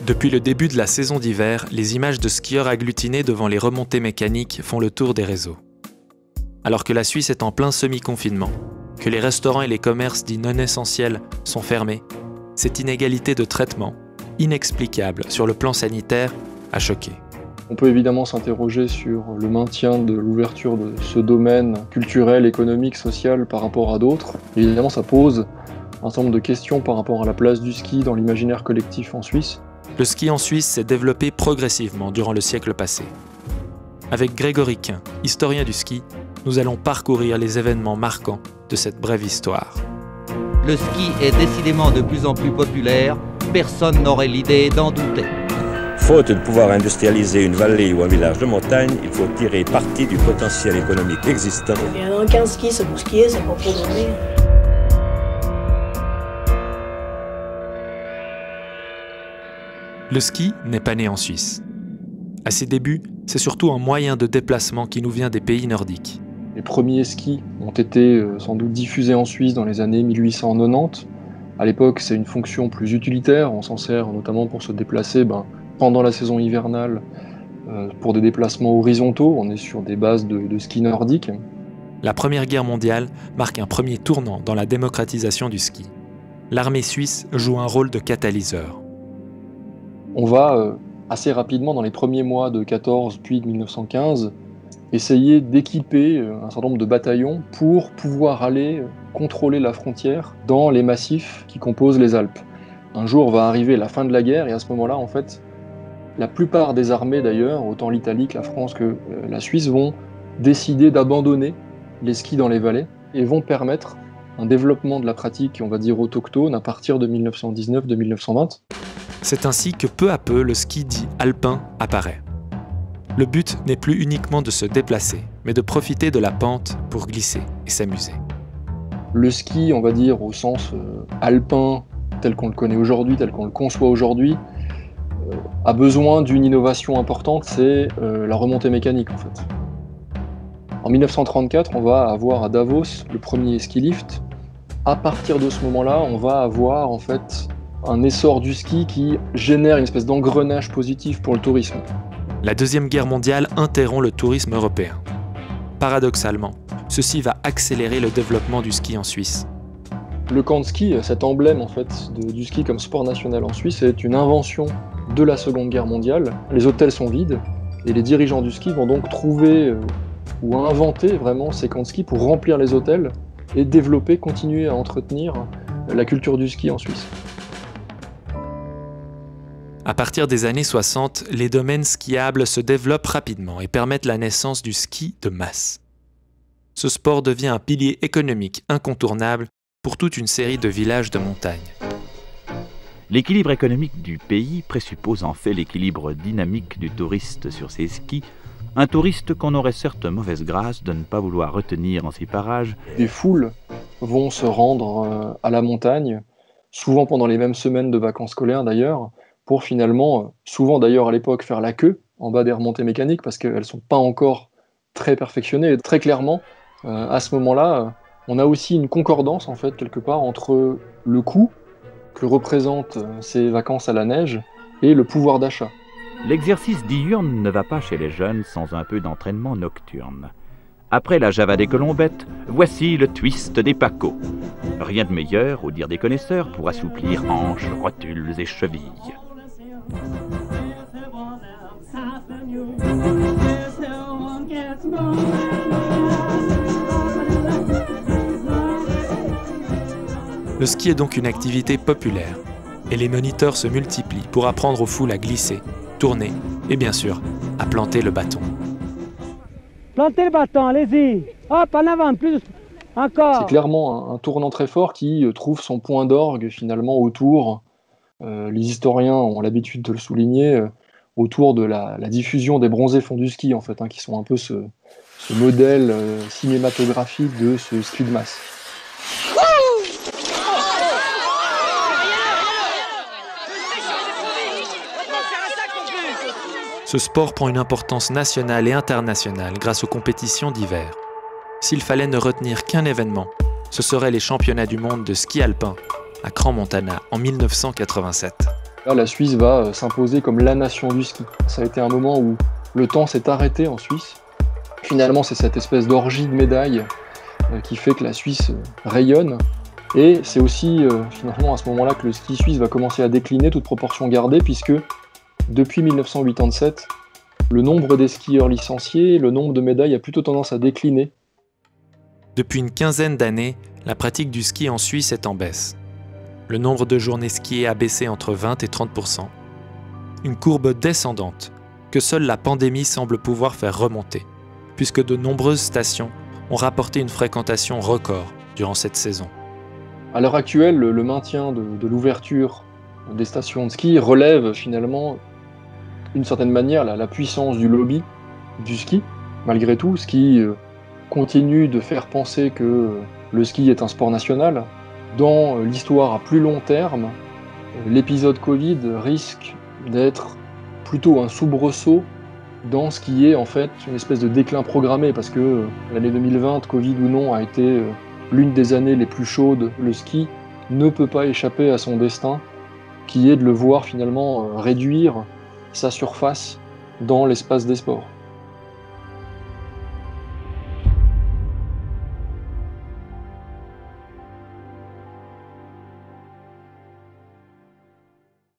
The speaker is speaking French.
Depuis le début de la saison d'hiver, les images de skieurs agglutinés devant les remontées mécaniques font le tour des réseaux. Alors que la Suisse est en plein semi-confinement, que les restaurants et les commerces dits non essentiels sont fermés, cette inégalité de traitement, inexplicable sur le plan sanitaire, a choqué. On peut évidemment s'interroger sur le maintien de l'ouverture de ce domaine culturel, économique, social par rapport à d'autres. Évidemment, ça pose un certain nombre de questions par rapport à la place du ski dans l'imaginaire collectif en Suisse. Le ski en Suisse s'est développé progressivement durant le siècle passé. Avec Grégory Quin, historien du ski, nous allons parcourir les événements marquants de cette brève histoire. Le ski est décidément de plus en plus populaire, personne n'aurait l'idée d'en douter. Faute de pouvoir industrialiser une vallée ou un village de montagne, il faut tirer parti du potentiel économique existant. Il y a aucun ski, c'est pour skier, c'est pour dormir. Le ski n'est pas né en Suisse. À ses débuts, c'est surtout un moyen de déplacement qui nous vient des pays nordiques. Les premiers skis ont été sans doute diffusés en Suisse dans les années 1890. À l'époque, c'est une fonction plus utilitaire. On s'en sert notamment pour se déplacer pendant la saison hivernale pour des déplacements horizontaux. On est sur des bases de ski nordique. La Première Guerre mondiale marque un premier tournant dans la démocratisation du ski. L'armée suisse joue un rôle de catalyseur. On va assez rapidement, dans les premiers mois de 14 puis de 1915, essayer d'équiper un certain nombre de bataillons pour pouvoir aller contrôler la frontière dans les massifs qui composent les Alpes. Un jour va arriver la fin de la guerre et à ce moment-là, en fait, la plupart des armées d'ailleurs, autant l'Italie que la France que la Suisse, vont décider d'abandonner les skis dans les vallées et vont permettre un développement de la pratique, on va dire, autochtone à partir de 1919-1920. C'est ainsi que peu à peu le ski dit alpin apparaît. Le but n'est plus uniquement de se déplacer, mais de profiter de la pente pour glisser et s'amuser. Le ski, on va dire, au sens alpin, tel qu'on le connaît aujourd'hui, tel qu'on le conçoit aujourd'hui, a besoin d'une innovation importante, c'est la remontée mécanique en fait. En 1934, on va avoir à Davos le premier ski lift. À partir de ce moment-là, on va avoir en fait un essor du ski qui génère une espèce d'engrenage positif pour le tourisme. La Deuxième Guerre mondiale interrompt le tourisme européen. Paradoxalement, ceci va accélérer le développement du ski en Suisse. Le camp de ski, cet emblème en fait du ski comme sport national en Suisse, est une invention de la Seconde Guerre mondiale. Les hôtels sont vides et les dirigeants du ski vont donc trouver ou inventer vraiment ces camps de ski pour remplir les hôtels et développer, continuer à entretenir la culture du ski en Suisse. À partir des années 60, les domaines skiables se développent rapidement et permettent la naissance du ski de masse. Ce sport devient un pilier économique incontournable pour toute une série de villages de montagne. L'équilibre économique du pays présuppose en fait l'équilibre dynamique du touriste sur ses skis, un touriste qu'on aurait certes mauvaise grâce de ne pas vouloir retenir en ces parages. Des foules vont se rendre à la montagne, souvent pendant les mêmes semaines de vacances scolaires d'ailleurs, pour finalement, souvent d'ailleurs à l'époque, faire la queue en bas des remontées mécaniques parce qu'elles ne sont pas encore très perfectionnées. Et très clairement, à ce moment-là, on a aussi une concordance en fait quelque part entre le coût que représentent ces vacances à la neige et le pouvoir d'achat. L'exercice diurne ne va pas chez les jeunes sans un peu d'entraînement nocturne. Après la java des colombettes, voici le twist des pacots. Rien de meilleur, au dire des connaisseurs, pour assouplir hanches, rotules et chevilles. Le ski est donc une activité populaire et les moniteurs se multiplient pour apprendre aux foules à glisser, tourner et bien sûr à planter le bâton. Plantez le bâton, allez-y. Hop, en avant, plus, encore. C'est clairement un tournant très fort qui trouve son point d'orgue finalement autour, les historiens ont l'habitude de le souligner, autour de la diffusion des bronzés fondus ski en fait, qui sont un peu ce modèle cinématographique de ce ski de masse. Ce sport prend une importance nationale et internationale grâce aux compétitions d'hiver. S'il fallait ne retenir qu'un événement, ce seraient les championnats du monde de ski alpin à Crans-Montana en 1987. Là, la Suisse va s'imposer comme la nation du ski. Ça a été un moment où le temps s'est arrêté en Suisse. Finalement, c'est cette espèce d'orgie de médailles qui fait que la Suisse rayonne. Et c'est aussi finalement à ce moment-là que le ski suisse va commencer à décliner, toute proportion gardée, puisque depuis 1987, le nombre des skieurs licenciés, le nombre de médailles a plutôt tendance à décliner. Depuis une quinzaine d'années, la pratique du ski en Suisse est en baisse. Le nombre de journées skiées a baissé entre 20 et 30%. Une courbe descendante que seule la pandémie semble pouvoir faire remonter, puisque de nombreuses stations ont rapporté une fréquentation record durant cette saison. À l'heure actuelle, le maintien de l'ouverture des stations de ski relève finalement, d'une certaine manière, la puissance du lobby du ski, malgré tout, ce qui continue de faire penser que le ski est un sport national. Dans l'histoire à plus long terme, l'épisode Covid risque d'être plutôt un soubresaut dans ce qui est en fait une espèce de déclin programmé, parce que l'année 2020, Covid ou non, a été l'une des années les plus chaudes. Le ski ne peut pas échapper à son destin, qui est de le voir finalement réduire sa surface dans l'espace des sports.